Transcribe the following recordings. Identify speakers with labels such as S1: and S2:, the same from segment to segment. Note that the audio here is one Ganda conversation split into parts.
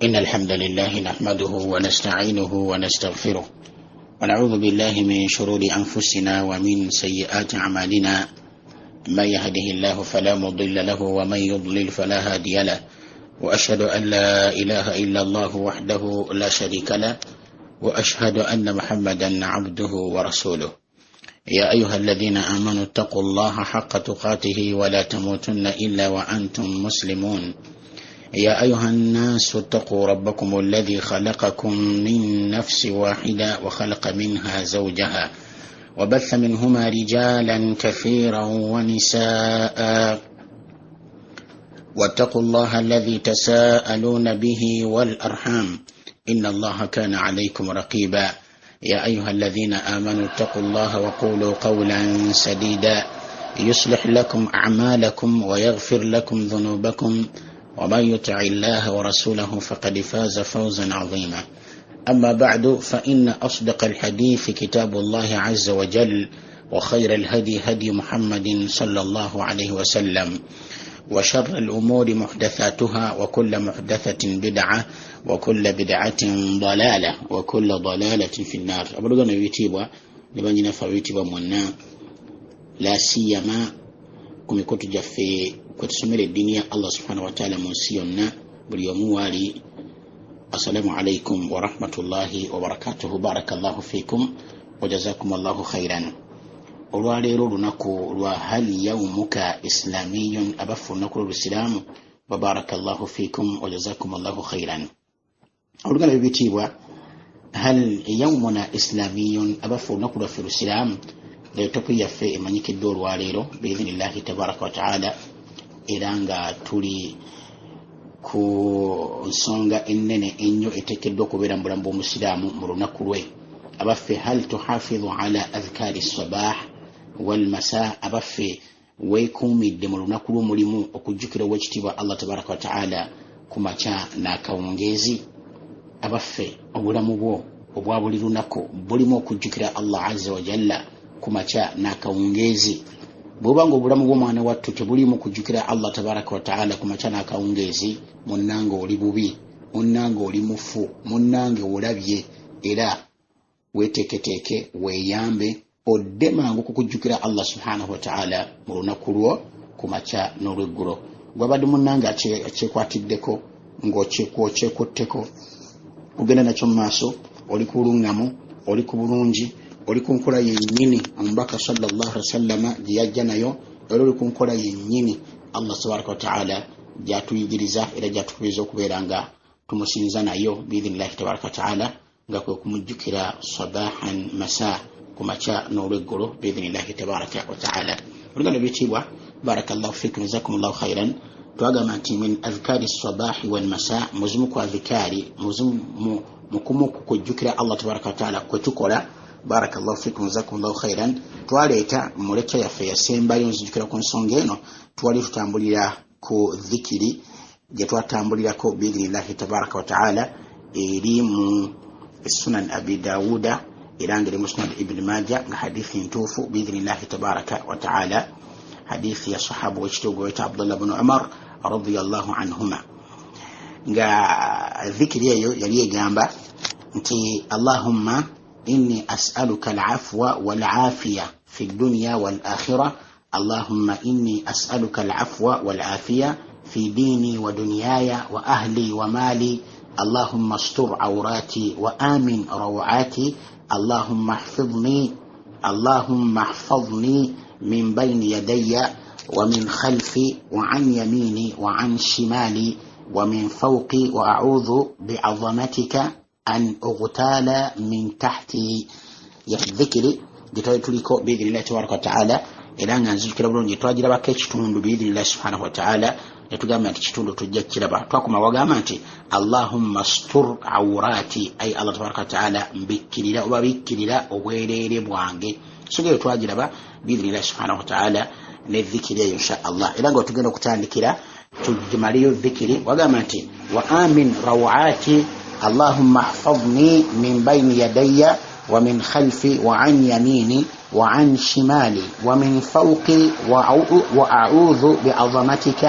S1: إن الحمد لله نحمده ونستعينه ونستغفره ونعوذ بالله من شرور أنفسنا ومن سيئات أعمالنا. من يهده الله فلا مضل له ومن يضلل فلا هادي له، وأشهد أن لا إله إلا الله وحده لا شريك له، وأشهد أن محمدا عبده ورسوله. يا أيها الذين آمنوا اتقوا الله حق تقاته ولا تموتن إلا وأنتم مسلمون. يا أيها الناس اتقوا ربكم الذي خلقكم من نفس واحدة وخلق منها زوجها وبث منهما رجالا كثيرا ونساء، واتقوا الله الذي تساءلون به والأرحام إن الله كان عليكم رقيبا. يا أيها الذين آمنوا اتقوا الله وقولوا قولا سديدا يصلح لكم أعمالكم ويغفر لكم ذنوبكم، ومن يطع الله ورسوله فقد فاز فوزا عظيما. أما بعد، فإن أصدق الحديث كتاب الله عز وجل، وخير الهدي هدي محمد صلى الله عليه وسلم، وشر الأمور محدثاتها، وكل محدثة بدعة، وكل بدعة ضلالة، وكل ضلالة في النار. أبرغنا يتيبوا لبنجنا فويتيبوا منا، لا سيما كم كنت جفي كنت سمير الدنيا الله سبحانه وتعالى منسينا باليوم والي. السلام عليكم ورحمة الله وبركاته. بارك الله فيكم وجزاكم الله خيرا. olwaleero lunaku lwa hal yaumuka islamiyun, abafu lunaku lw'Isiraamu. wa barakallahu fikum wa jazakumullahu khairan. oluganda bibitiibwa hal yaumuna islamiyun, abafu lunaku lwaffe lw'Isiraamu. topic yaffe emanyikidde olwaleero biidhnillahi tabaraka wa taala, era nga tuli ku nsonga ennene ennyo eteekeddwa okubeera mu bulamu bw'omusiraamu mu lunaku lwe. abaffe hal tuhafidhu ala adhkari sabah wal masa, abaffe weekuumidde mu lunaku lw'omulimu okujjukira ow'ekitiibwa Allah tabaraka wa taala ku makya n'akawungeezi. abaffe obulamu bwo obwa buli lunaku bulimu okujjukira Allah azza wa jalla ku makya n'akawungeezi. bw'obanga obulamu bw'omwana wattu tebulimu kujjukira Allah tabaraka wa taala ku makya n'akawungeezi, munnange oli bubi, munnange oli mufu, munnange olabye, era weeteeketeeke weeyambe odde mangu kukujjukira Allah subhanahu wa ta'ala mu lunaku lwo ku makya n'olweggulo. gwabadde munnange akyekwatiddeko ng'okyekutteko, ogenda nakyo mu maaso, oli ku luŋŋamu, oli ku bulungi, oli ku nkola yennyini omubaka sallallahu alaihi wasallama gye yajja nayo, era oli ku nkola yennyini Allah tabaraka wa ta'ala gy'atuyigiriza era gy'atukubiriza okubeera nga tumusinza nayo biidhnillahi tabaraka wa ta'ala, nga kwe kumujjukira sabahan masa, ku makya n'olweggulo biidhnillahi tabaraka wa ta'ala. oluganda bitiibwa barakallahu fikum jazakumullahu khairan. twagamba nti min adhkari sabahi wal masa, muzimu ku adhikari, muzimu mukumu kukujjukira Allah tabaraka wa ta'ala kwe tukola. barakallahu fikum jazakumullahu khairan. twaleeta mu lecture yaffe yasembayo nzijukira ku nsonga eno, twali tutambulira ku dhikiri gye twatambulirako biidhnillahi tabaraka wa ta'ala eri mu sunan abi dawuda era ngeri mu sunan ibn majah nga hadithi ntuufu biidhnillahi tabaraka wa ta'ala, hadithi ya sahaba w'ekituugo wayita Abdullah ibn Umar radiyallahu anhuma, nga dhikiri eyo yali egamba nti Allahumma inni as'aluka al-afwa wal-afiya fi dunya wal-akhirah. Allahumma inni as'aluka al-afwa wal-afiya fi dini wa dunyaya wa ahli wa mali. اللهم استر عوراتي وآمن روعاتي. اللهم احفظني من بين يدي ومن خلفي وعن يميني وعن شمالي ومن فوقي، وأعوذ بعظمتك أن أغتال من تحتي. يذكري جتوليكو بإذن الله تبارك وتعالى era nga nzijukira bulungi twagirabako ekitundu biidhnillahi subhanahu wa ta'ala, netugamba nti kitundu tujja kiraba. twakoma wagamba nti Allahumma stur awurati, ay Allah tabaraka wa ta'ala mbikkirira oba bikkirira obwereere bwange. sogeyo twagiraba biidhnillahi subhanahu wa ta'ala ne dhikiri eyo insha Allah, era nga tugenda okutandikira tugimaliyo dhikiri. wagamba nti wa amin rawati. Allahumma hfadhni min bayni yadayya wa min khalfi wa an yamini وعن شمالي ومن فوقي وأعوذ بعظمتك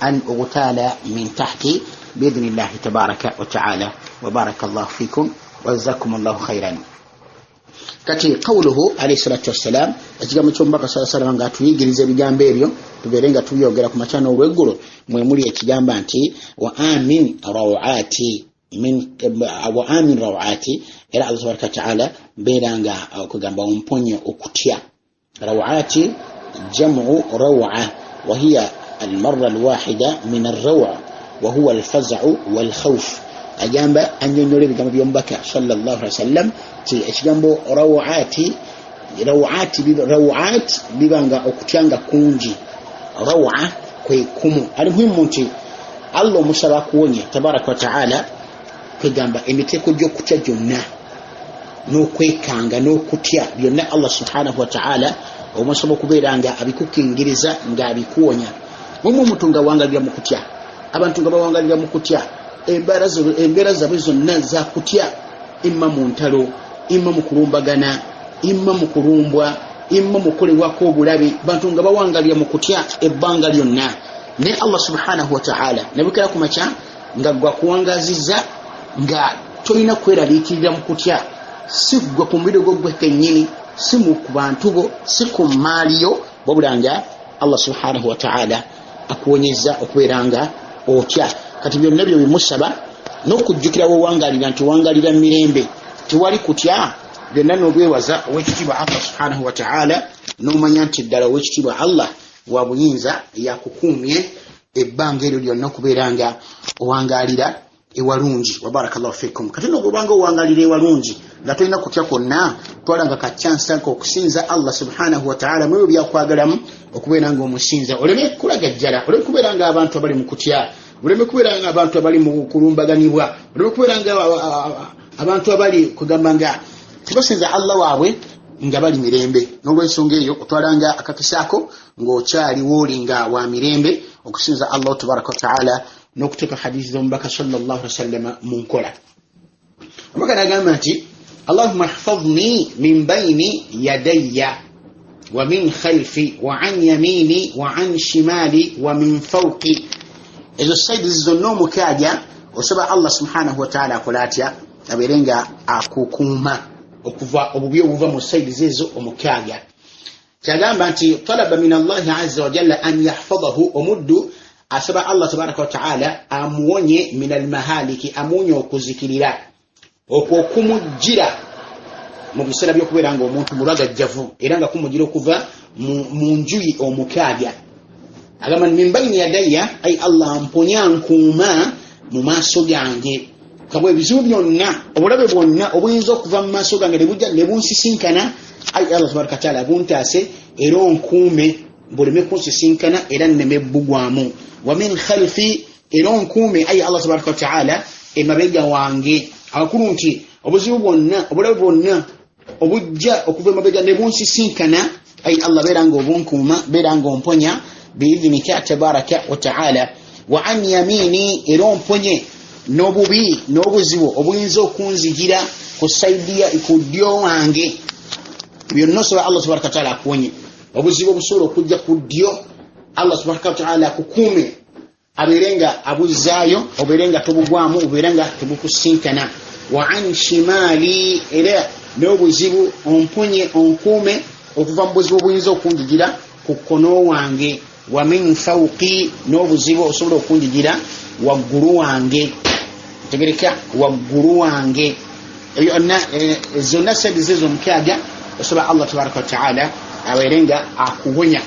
S1: أن أغتال من تحتي بإذن الله تبارك وتعالى. وبارك الله فيكم وجزاكم الله خيرا. kati qawluhu alayhi salatu wassalam ekigambo ky'omubaka sallallahu alayhi wasallam nga tuyigiriza ebigambo ebyo tubeere nga tubyogera ku makya n'olweggulo mwe muli ekigamba nti wa amin rawati era Allah tabaraka ta'ala beera nga okugamba omponye okutya. rawati jam'u raw'a wa hiya المرة الواحدة من الروع وهو الفزع والخوف. agamba anyonyole ebigambo by'omubaka sallallahu alaihi wasallam ti ekigambo rawat bibanga okutyanga kungi. rawa kwe kumu ali muhimu nti Allah musaba kuwonye tabaraka wa taala kwegamba emiteko gy'okutya gyonna n'okwekanga n'okutya byonna Allah subhanahu wa taala omusaba okubeera nga abikukingiriza nga abikuwonya. mumwe omuntu nga wangalira mu kutya, abantu nga bawangalira mu kutya, embeera zaabwe zonna za kutya, imma mu ntalo, imma mu kulumbagana, imma mu kulumbwa, imma mu kukolebwako obulabe, bantu nga bawangalira mu kutya ebbanga lyonna. ne Allah subhanahu wa ta'ala nabikira ku makya nga gwa kuwangaziza nga tolina kweraliikirira mu kutya, si gwa ku mubiri gwo gwe kennyini, si mu ku bantu bo, si ku maaliyo, wabula nga Allah subhanahu wa ta'ala akuwonyeza okubeera nga otya. kati byonna byo bimusaba n'okujjukira wewangalira nti wangalira mirembe tiwali kutya, byonna n'obwewaza ow'ekitiibwa Allah subhanahu wa ta'ala n'omanya nti ddala ow'ekitiibwa Allah wa buyinza yakukuumye ebbanga eryo lyonna okubeera nga owangalira ewalungi. wa barakallahu fikum. kati n'obwobanga owangalira ewalungi nga tolina kutya kwonna, twalanga kacyansa okusinza Allah subhanahu wa ta'ala mu byakwagalamu okubeera nga omusinza, oleme kulagajjala, oleme kubeera nga abantu abali mu kutya, oleme kubeera nga abantu abali mu kulumbaganibwa, oleme kubeera nga abantu abali kugamba nga tebasinza Allah waabwe nga bali mirembe. n'olwensonga eyo otwalanga akakisaako ng'okyali wooli nga wa mirembe okusinza Allah tabaraka wa ta'ala n'okuteeka hadithi z'omubaka sallallahu alaihi wasallam mu nkola. omubaka n'agamba nti Allahumma ihfazni min bayni yadayya wa min khalfi wa an yamini wa an shimali wa min fawqi. ezo saidi zonna omukaaja osaba Allah subhanahu wa ta'ala akola atya abeere nga akukuuma okuva obubi obuva mu saidi zezo omukaaja. kyagamba nti talaba min Allah azza wa jalla an yahfadahu, omuddu asaba Allah tabaraka wa ta'ala amuwonye min almahaliki, amuwonye okuzikirira okwo okumujjira mu biseera by'okubeera nga omuntu mulagajjavu era nga kumujjira okuva mu njuyi omukaaja. agamba min bayni yadayya ay Allah mponya nkuuma mu maaso gange, kabwe ebizibu byonna obulabe bwonna obuyinza okuva mu maaso gange ne bunsisinkana, ay Allah tabaraka wa ta'ala buntaase era onkuume buleme kunsisinkana era nneme bbugwamu. wa min khalfi, era onkuume ay Allah tabaraka wa ta'ala emabega wange. abakulu nti obuzibu bwonna obulabe bwonna obujja okuva emabega ne bunsisinkana, ay Allah beera nga obunkuuma, beera nga omponya biidhinika tabaraka wa ta'ala. wa an yamini, era omponye n'obubi n'obuzibu obuyinza okunzigira ku saidi ya ddyo wange. byonna osobola Allah tabaraka wa ta'ala akuwonye. obuzibu obusobola okujja ku ddyo, Allah subhanahu wa ta'ala akukuume abeere nga abuzzaayo, obeere nga tobugwamu, obeere nga tebukusinkana. wa an shimali, era n'obuzibu omponye onkuume okuva mu buzibu obuyinza okunjigira ku kkono wange. wa min fawqi, n'obuzibu osobola okunjigira waggulu wange, tegereka waggulu wange. zonna saidi zezo omukaaga osobola Allah tabaraka wa ta'ala abeere nga akuwonya.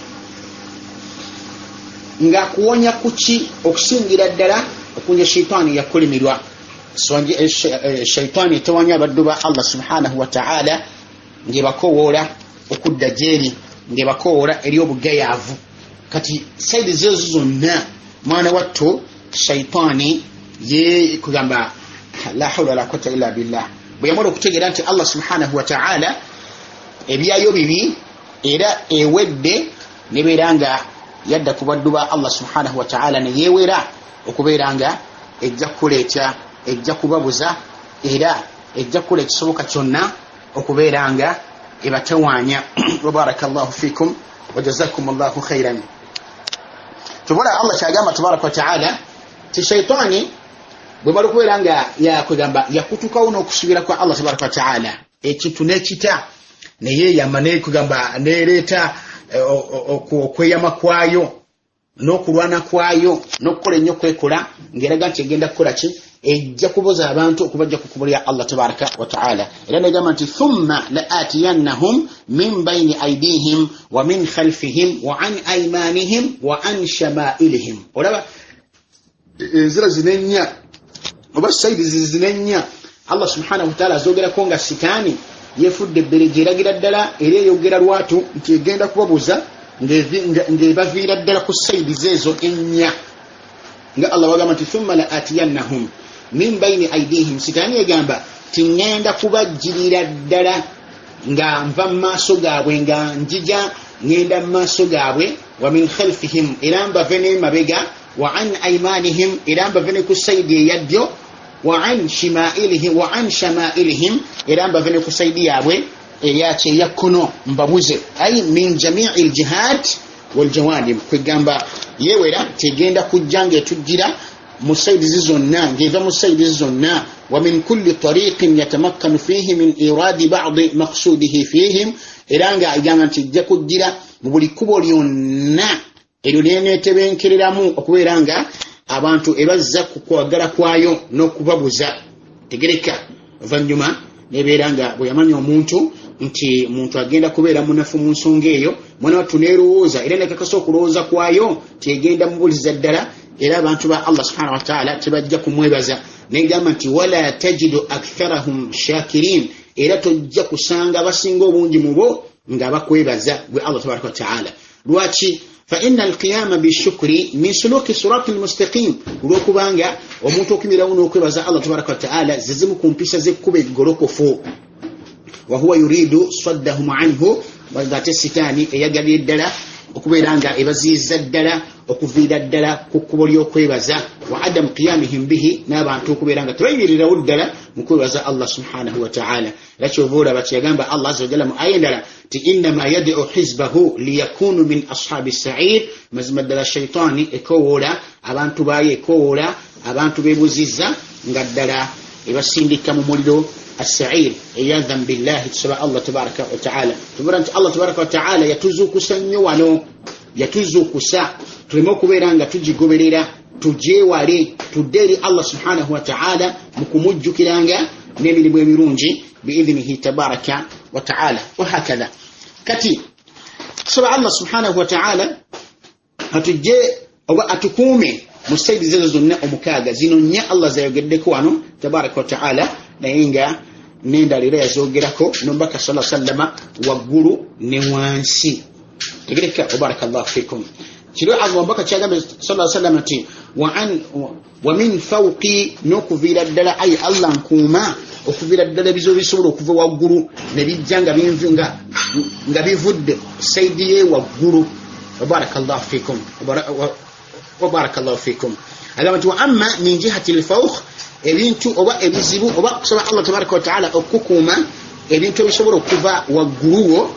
S1: nga akuwonya kuki? okusingira ddala okunja shaitaani yakulimirwa. shaitaani tewanya abaddu ba Allah subhanahu wa ta'ala ng'ebakowoola okudda gyeri, ng'ebakowoola eri obugayaavu. kati saidi zezo zonna mwana wattu shaitaani ye kugamba la hawla wala quwwata illa billah bwe yamala okutegeera nti Allah subhanahu wa ta'ala ebyayo bibi era ewedde nebeera nga yadda ku baddu ba Allah subhanahu wa ta'ala ne yeewera okubeera nga ejja kuleeta, ejja kubabuza era ejja kukola ekisoboka kyonna okubeera nga ebatawaanya. wa barakallahu fikum wa jazakum Allahu khairan. tubola Allah kyagamba tabaraka wa ta'ala ti shaitaani bwe mala okubeera nga yakugamba yakutukawo n'okusubira kwa Allah tabaraka wa ta'ala ekintu n'ekita neyeeyama nekugamba neereeta okweyama kwayo n'okulwana kwayo n'okukola ennyo kwekola ng'eraga nti egenda kukola ki ejja kuboza abantu okubajja ku kkubo lya Allah tabaraka wa ta'ala era negamba nti thumma la'atiyannahum min bayni aydihim wa min khalfihim wa an aymanihim wa an shama'ilihim olaba enzira zinennya oba saidi zinennya Allah subhanahu wa ta'ala azogerako nga sitaani yefudde ebbereje eragira ddala era eyogera lwatu nti egenda kubabuza ng'ebaviira ddala ku saidi zeezo ennya nga Allah wagamba nti thumma la'atiyannahum min bayni aydihim sitaani egamba tiŋŋenda kubajjirira ddala nga nva mu maaso gaabwe nga njija ŋŋenda mu maaso gaabwe wa min khalfihim era mbave n'emabega wa an aymanihim era mbave ne ku saidi eyaddyo wa an shama'ilihim era mbave ne ku saidi yaabwe eya kkono mbabuze ay min jami'i ljihad waljawanib kwegamba yewera tegenda kujja ng'etujjira mu saidi zonna ng'eva mu saidi zonna wa min kulli tariqin yatamakkanu fihi min iradi ba'di maqsudihi fihim era nga agamba nti ejja kujjira mu buli kkubo lyonna eryo lyeneetebenkereramu okubeera nga abantu ebazza ku kwagala kwayo n'okubabuza tegereka oluvannyuma nebeera nga bwe yamanya omuntu nti muntu agenda kubeera munafu mu nsonga eyo mwana wattu neerowooza era nekakasa okulowooza kwayo tegenda mubuliza ddala era abantu ba Allah subhanahu wa ta'ala tebajja kumwebaza negamba nti wala tajidu aktharahum shakirin era tojja kusanga basinga obungi mu bo nga bakwebaza gwe Allah tabaraka wa ta'ala lwaki فإن القيام بالشكر من سلوك الصراط المستقيم ولوكبانغا omuntu okimirawo n'okwebaza Allah tabaraka wa ta'ala zizimu kumpisha z'ekkubo eggolokofu wa huwa yuridu saddahum anhu wagate sitaani eyagalira ddala okubeera nga ebaziyiza ddala okuviira ddala ku kkubo ly'okwebaza wa adamu qiyamihim bihi n'abantu okubeera nga tebayimirirawo ddala mu kwebaza Allah subhanahu wa ta'ala era kyova olaba kyeyagamba Allah azza wa jalla mu aya endala ti innama yad'u hizbahu liyakunu min ashabi sa'ir mazima ddala shaitaani ekowoola abantu baayo ekowoola abantu beebuzizza nga ddala ebasindika mu muliro السعير عياذا بالله تسبح الله تبارك وتعالى تبارك الله تبارك وتعالى yatuzukusa nnyo wano yatuzukusa tuleme okubeera nga tugigoberera tugyewale tudde eri Allah subhanahu wa ta'ala mu kumujjukiranga n'emirimu emirungi biidhnihi tabaraka wa ta'ala wahakadha kati tusaba Allah subhanahu wa ta'ala atujje oba atukuume mu saidi zezo zonna omukaaga zino nnya Allah zayogeddeko wano tabaraka wa ta'ala naye nga n'endala era yazoogerako n'omubaka sallallahu alayhi wa sallama waggulu ne wansi tegereka wabarakallahu fikum kiro omubaka kyagambye sallallahu alayhi wa sallam nti wa min fawqi n'okuviira ddala ayi Allah nkuuma okuviira ddala ebizibu bisobola okuva waggulu ne bijja nga bivudde saidi ye waggulu wabarakallahu fikum wabarakallahu fikum agamba nti wa amma min jihati al-fawq ebintu oba ebizibu oba kusaba Allah tabaraka wa ta'ala okukuuma ebintu ebisobola okuva wagguluwo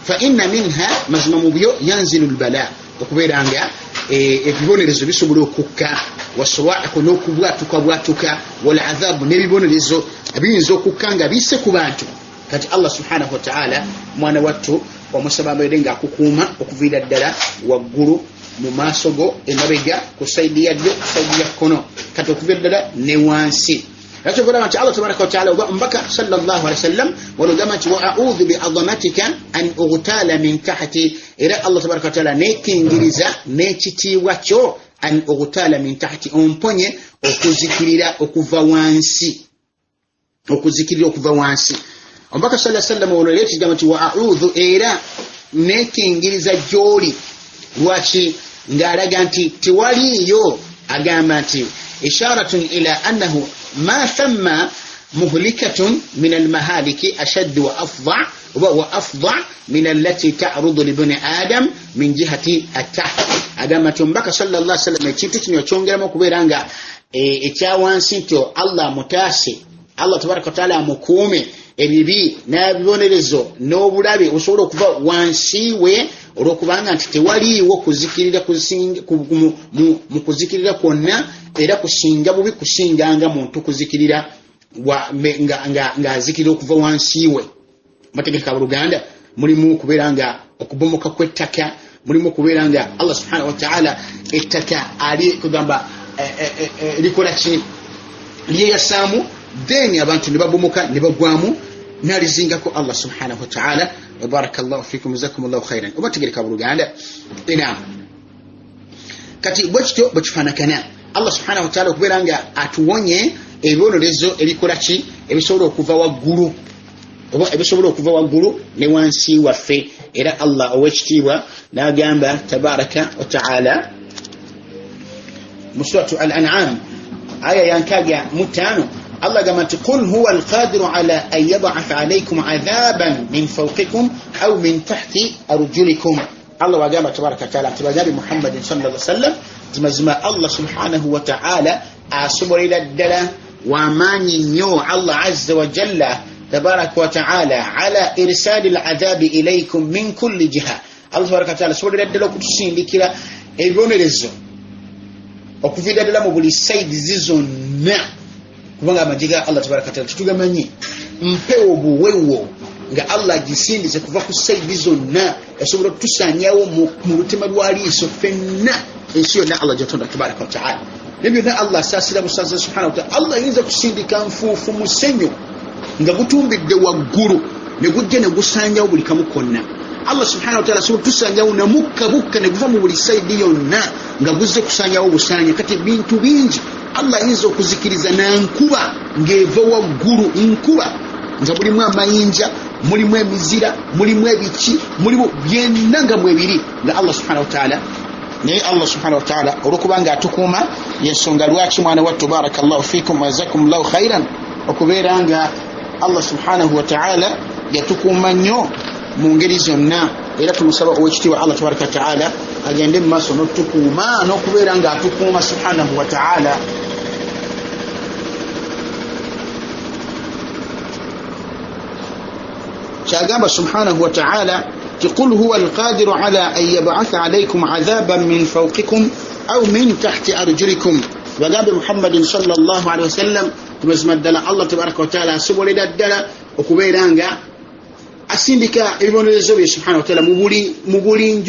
S1: fa inna minha mazima mu byo yanzilu al-bala okubeera nga ebibonerezo bisobola okukka wasawaiqu n'okubwatuka wal adhabu n'ebibonerezo ebiyinza okukka nga bisse ku bantu kati Allah subhanahu wa ta'ala mwana wattu omusaba abeere nga akukuuma okuviira ddala waggulu mu maaso go emabega ku saidi yaddyo ku saidi ya kkono kati okuviira ddala ne wansi nakyo kulaba nti Allah tabaraka wa ta'ala oba mbaka sallallahu alaihi wasallam walogamba nti wa a'udhu bi azamatika an ughtala min tahti era Allah tabaraka wa ta'ala nekingiriza n'ekitiibwa kyo an ughtala min tahti omponye okuzikirira okuva wansi ombaka sallallahu alaihi wasallam olole ekigamba nti wa a'udhu era nekingiriza gy'oli lwaki ng'alaga nti tewaliyo agamba nti isharatun ila annahu ma thamma muhlikatun min almahaliki ashad wa afdha min allati ta'rudu li ibn adam min jihati at-taht agamba nti ombaka sallallahu alaihi wasallam ekintu kino kyongeramu okubeera nga ekyawansi nti Allah mutaase Allah tabaraka wa taala amukuume ebibi n'ebibonerezo n'obulabe osobola okuva wansi we olwokubanga nti tewaliiwo kuzikirira mu kuzikirira kwonna era kusinga bubi kusinganga muntu kuzikirira ng'azikirira okuva wansi we. Bategeka Buluganda mulimu kubeera nga okubomoka kw'ettaka, mulimu kubeera nga Allah subhanahu wa ta'ala ettaka ali kugamba likola ki lyeyasaamu, then abantu ne babomoka ne bagwamu nalizingako Allah subhanahu wa ta'ala. Barakallahu fikum, jazakumullahu khairan. Obategereka Buluganda era kati bwekityo bwekifaanakana Allah subhanahu wa ta'ala okubeera nga atuwonye ebibonerezo ebikola ki ebisobola okuva waggulu oba ebisobola okuva waggulu ne wansi waffe. Era Allah ow'ekitiibwa n'agamba tabaraka wa ta'ala mu suratu al-an'am aya yankaga mutano, Allah gamba nti qul huwa alqadiru ala an yab'atha alaykum adhaban min fawqikum aw min tahti arjulikum. Allah wagamba tabaraka wa ta'ala tibagali Muhammad sallallahu alaihi wasallam timazima Allah subhanahu wa ta'ala asobolera ddala wamaanyi nnyo Allah azza wa jalla tabaraka wa ta'ala ala irsali al'adhabi ilaykum min kulli jiha. Allah tabaraka wa ta'ala asobolera ddala okutusindikira ebibonerezo okuviira ddala mu buli saidi zizonna, kubanga amajiga Allah tabaraka wa ta'ala tutugamanyi mpewo buwewo nga Allah agisindize kuva ku saidi zonna esobola okutusanyawo mu lutema lwaliiso ffenna ensi yonna Allah gyatonda tabaraka wa ta'ala. Nebyonna Allah asaasira busaasira subhanahu wa ta'ala. Allah ayinza kusindika nfuufu musenyu nga gutumbidde waggulu ne gujja ne gusanyawo buli kamu konna. Allah subhanahu wa ta'ala asobola tusanyawo namukka bukka ne guva mu buli saidi yonna nga guzze kusanyawo busanya. Kati bintu bingi Allah ayinza okuzikiriza nankuba ng'eva waggulu, nkuba nga mulimu amayinja, mulimu emizira, mulimu ebiki, mulimu byonna nga mwebiri nga Allah subhanahu wa ta'ala. Naye Allah subhanahu wa ta'ala olwokubanga atukuuma yensonga lwaki mwana wattu barakallahu fikum wa jazakumullahu khairan okubeera nga Allah subhanahu wa ta'ala yatukuuma nnyo mu ngeri zonna. Era tumusaba ow'ekitiibwa Allah tabaraka wa ta'ala agende mu maaso n'otukuuma n'okubeera nga atukuuma subhanahu wa ta'ala. kyagamba subhanahu wa ta'ala قل هو القادر على أن يبعث عليكم عذابا من فوقكم أو من تحت أرجلكم. وقال محمد صلى الله عليه وسلم تمزم الدلاء الله تبارك وتعالى سبول إلى الدلاء وكبيرانغا أسندك إبن الزوبي سبحانه وتعالى مبولين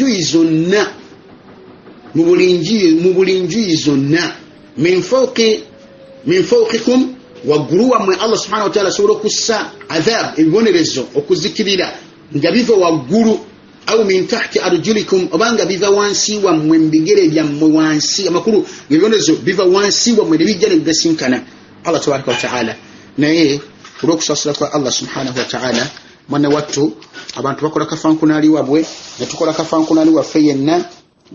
S1: جيزنا من فوقكم وقروا من الله سبحانه وتعالى سبول كسا عذاب إبن الزو وكذكرنا nga biva waggulu au min tahti arjulikum obanga biva wansi wa mwembigere bya mwansi amakuru ngibyonezo biva wansi wa mwebijjane bisinkana Allah tabaraka wa ta'ala. Naye kulokusasira kwa Allah subhanahu wa ta'ala mwana wattu abantu bakola kafankunali wabwe ne tukola kafankunali wa feyenna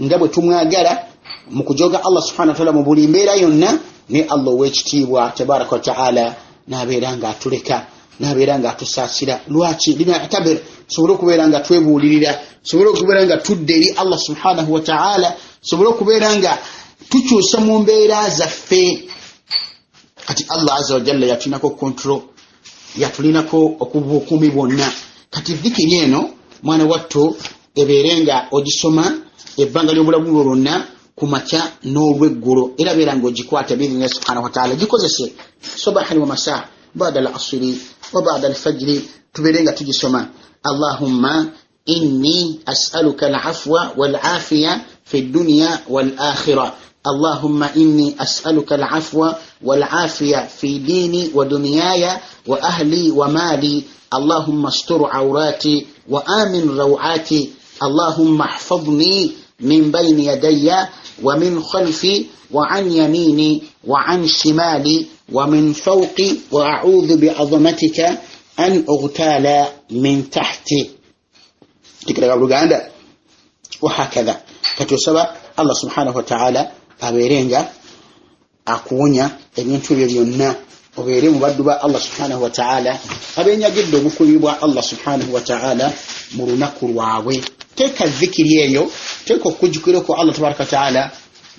S1: ngabwe tumwagala mu kujoga Allah subhanahu wa ta'ala mu buli mbeera yonna ne Allah w'ekitiibwa tabaraka wa ta'ala n'abeera nga atuleka n'abeera nga atusaasira. Lwaki lina'tabir sobola okubeera nga twebuulirira, sobola okubeera nga tudde eri Allah subhanahu wa ta'ala, sobola okubeera nga tukyusa mu mbeera zaffe. Kati Allah azza wa jalla yatulinako control, yatulinako okubukuumi bwonna. Kati dhikiri eno mwana wattu ebeere nga ogisoma ebbanga ly'obulamu bwo lwonna ku makya n'olweggulo, era beera ng'ogikwata biidhnillahi subhanahu wa ta'ala. Gikozese sabahan wa masa ba'da al-asri wa ba'da al-fajri, tubeere nga tugisoma. اللهم إني أسألك العفو والعافية في الدنيا والآخرة. اللهم إني أسألك العفو والعافية في ديني ودنياي وأهلي ومالي. اللهم استر عوراتي وآمن روعاتي. اللهم احفظني من بين يدي ومن خلفي وعن يميني وعن شمالي ومن فوقي وأعوذ بعظمتك أن أغتال من تحتي. تكرر Buluganda وهكذا. Katusaba Allah subhanahu wa ta'ala aberenga akuwonya ebintu byonna obeere mu baddu ba Allah subhanahu wa ta'ala abenyagidde obukulibwa Allah subhanahu wa ta'ala mu lunaku lwabwe. Teeka dhikiri eyo, teeka okujjukira ko Allah tabaraka wa ta'ala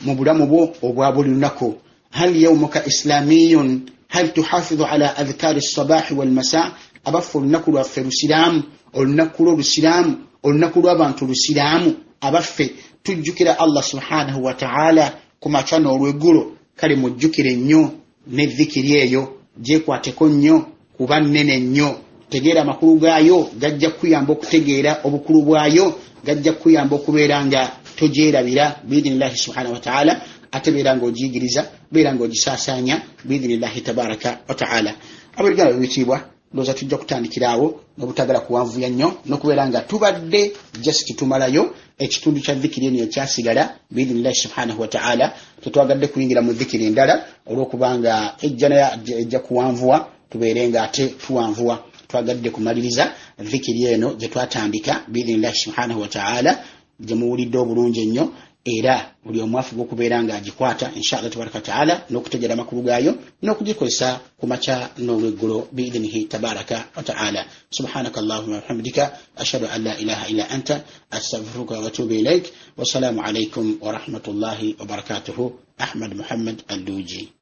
S1: mu bulamu bwo obwa buli lunaku. Hal yawmuka islamiyun هل تحافظ على أذكار الصباح والمساء أبفو النكر في السلام والنكر السلام والنكر أبانت السلام أبفي تجكر الله سبحانه وتعالى كما كانوا ويقولوا كلمة جكر النيو نذكر يو جيكوا تكون kuba nnene nnyo tegeera makulu gaayo gajja kuyamba okutegeera obukulu bwayo gajja kuyamba okubeera nga tojeerabira biidhinillahi subhanahu wa ta'ala ate beera ng'ogiyigiriza beera ng'ogisaasaanya biidhinillahi tabaraka wa ta'ala abaligala bebitiibwa ndowooza tujja kutandikiraawo n'obutagala kuwanvuya nnyo n'okubeera nga tubadde just tumalayo ekitundu kya dhikiri eno ekyasigala biidhinillahi subhanahu wa ta'ala tetwagadde kuyingira mu dhikiri endala olw'okubanga ejja kuwanvuwa tubeerenga ate tuwanvuwa twagadde kumaliriza dhikiri eno gye twatandika biidhinillahi subhanahu wa ta'ala gye muwulidde obulungi ennyo era buli omwafuga okubeera nga agikwata inshallah tabaraka ta'ala n'okutegera amakulu gaayo n'okugikozesa ku makya n'olweggulo biidhinihi tabaraka wa ta'ala subhanaka allahumma wa bihamdika ashhadu an la ilaha illa anta astaghfiruka wa atubu ilaik wassalamu alaikum wa rahmatullahi wa barakatuhu. Ahmad Muhammad Al-Duji.